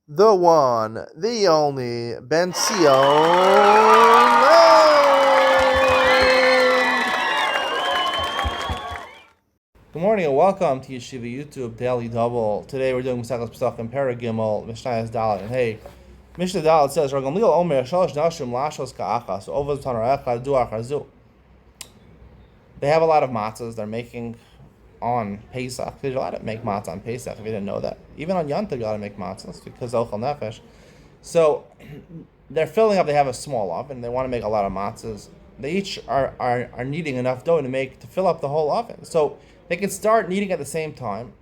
The one, the only, Ben Sion. Good morning and welcome to Yeshiva YouTube Daily Double. Today we're doing Pesachim Paragimel, Mishnah Dalet. And hey, Mishnah Dalet says, Ragam Lil Omer Shalosh Nashim Lashos Ka'achas. So over the Tanur Echad Duach Hazu. They have a lot of matzahs they're making on Pesach. You're allowed to make matzah on Pesach if you didn't know that. Even on Yom Tov you're allowed to make matzahs because Ochel Nefesh. So they're filling up. They have a small oven. They want to make a lot of matzahs. They each are kneading enough dough to fill up the whole oven. So they can start kneading at the same time,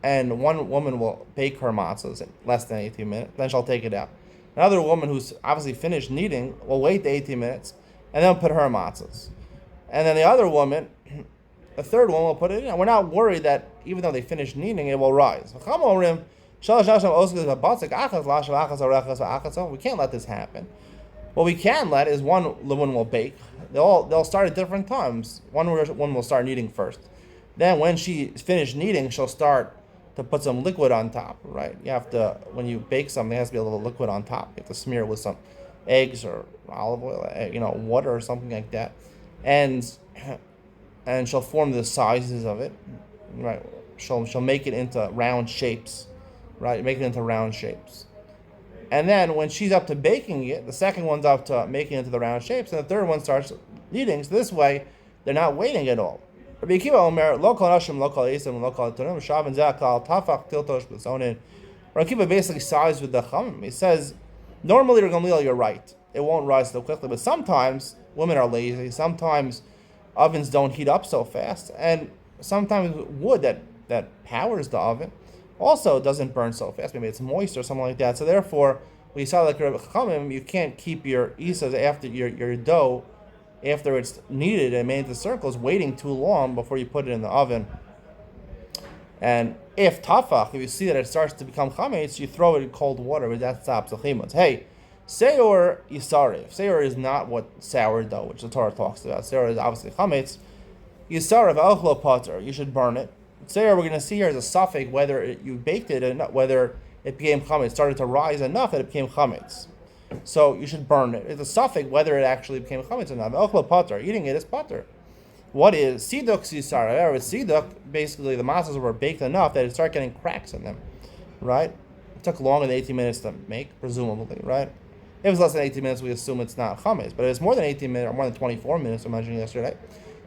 and one woman will bake her matzahs in less than 18 minutes. Then she'll take it out. Another woman who's obviously finished kneading will wait the 18 minutes and then put her matzahs. And then the other woman, the third one, will put it in. We're not worried that even though they finish kneading, it will rise. We can't let this happen. What we can let is one will bake. They'll start at different times. One will start kneading first. Then when she's finished kneading, she'll start to put some liquid on top, right? You have to, when you bake something, there has to be a little liquid on top. You have to smear it with some eggs or olive oil, water or something like that. And she'll form the sizes of it, right? She'll make it into round shapes, right? Make it into round shapes. And then when she's up to baking it, the second one's up to making it into the round shapes, and the third one starts kneading. So this way, they're not waiting at all. Rabbi Akiva Omer, local Nashim, local Esim, local Turim, Shav and Zakal, Tafach, Tiltosh, B'Sonin. Rabbi Akiva basically sides with the Chamim. He says, normally, Gamliel, you're right. It won't rise so quickly, but sometimes women are lazy. Sometimes ovens don't heat up so fast, and sometimes wood that powers the oven also doesn't burn so fast. Maybe it's moist or something like that. So therefore, when you saw like Rabbi Chachamim, you can't keep your isas after your dough after it's kneaded and made into circles, waiting too long before you put it in the oven. And if tafach, if you see that it starts to become chametz, you throw it in cold water, but that stops the chimutz. Hey, seor yisarif. Seor is not what sourdough, which the Torah talks about. Seor is obviously chametz. Yisarif ochlo pater. You should burn it. Seor, we're going to see here is a suffix whether you baked it and whether it became chametz, started to rise enough that it became chametz. So you should burn it. It's a suffix whether it actually became chametz or not. Ochlo pater. Eating it is pater. What is siduk yisarif? With siduk, basically the matzahs were baked enough that it started getting cracks in them, right? It took longer than 18 minutes to make, presumably, right? If it's less than 18 minutes, we assume it's not chametz. But if it's more than 18 minutes, or more than 24 minutes, I mentioned yesterday,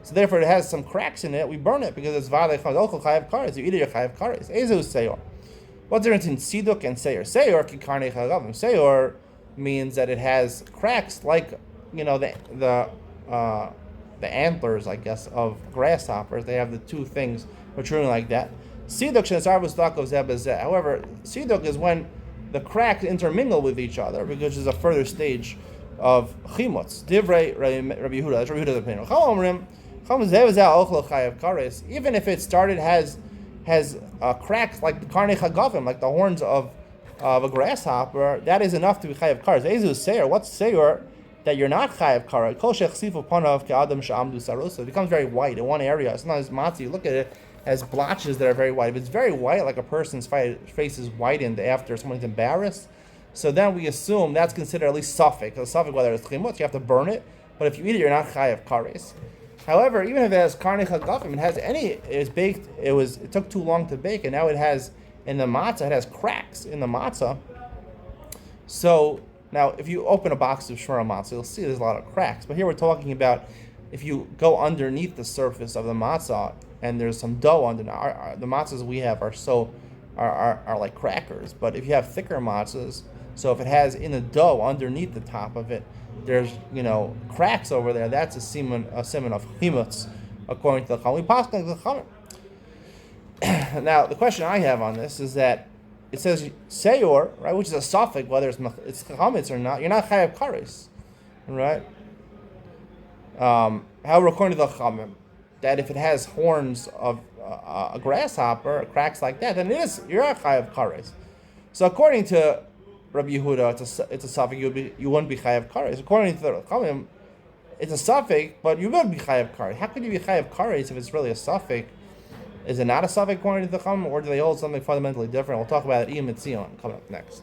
so therefore it has some cracks in it, we burn it because it's v'alei chametz. Ochel chayav kares. You eat it, you're chayav kares. Ezu seyor. What's the difference in siduk and seyor? Seyor kikarnei chagavim. Seyor means that it has cracks like the antlers, I guess, of grasshoppers. They have the two things protruding like that. Siduk shenesar b'stakov zeh b'zeh. However, siduk is when the cracks intermingle with each other, because it's a further stage of chimutz. Divrei Rabbi Yehuda. That's Rabbi Yehuda's opinion. Even if it started has cracks like the karnei chagavim, like the horns of a grasshopper, that is enough to be chayav kares. Ezu seir. What's seir that you're not chayav kares? Kol shechsifu panav ke'adam she'amdu sarusa. It becomes very white in one area. Sometimes matzah, you look at it, has blotches that are very white. If it's very white, like a person's face is whitened after someone's embarrassed, so then we assume that's considered at least suffix. A suffix, whether it's chimutz, you have to burn it. But if you eat it, you're not chayav kares. However, even if it has karnei chagavim, it's baked. It took too long to bake, and now it has. In the matzah, it has cracks in the matzah. So now, if you open a box of shmura matzah, you'll see there's a lot of cracks. But here we're talking about if you go underneath the surface of the matzah and there's some dough under. The matzahs we have are like crackers. But if you have thicker matzahs, so if it has in the dough underneath the top of it, there's cracks over there. That's a simon of chimutz, according to the Chachamim. We pass the Chachamim. Now, the question I have on this is that it says seyor, right, which is a suffix, whether it's chametz or not. You're not chayav kares, right? However, according to the Chachamim, that if it has horns of a grasshopper, cracks like that, then you're a chayav kares. So according to Rabbi Yehuda, it's a suffix. You wouldn't be chayav kares. According to the Chachamim, it's a suffix, but you would be chayav kares. How could you be chayav kares if it's really a suffix? Is it not a suffix according to the Chachamim, or do they hold something fundamentally different? We'll talk about it. Coming up next.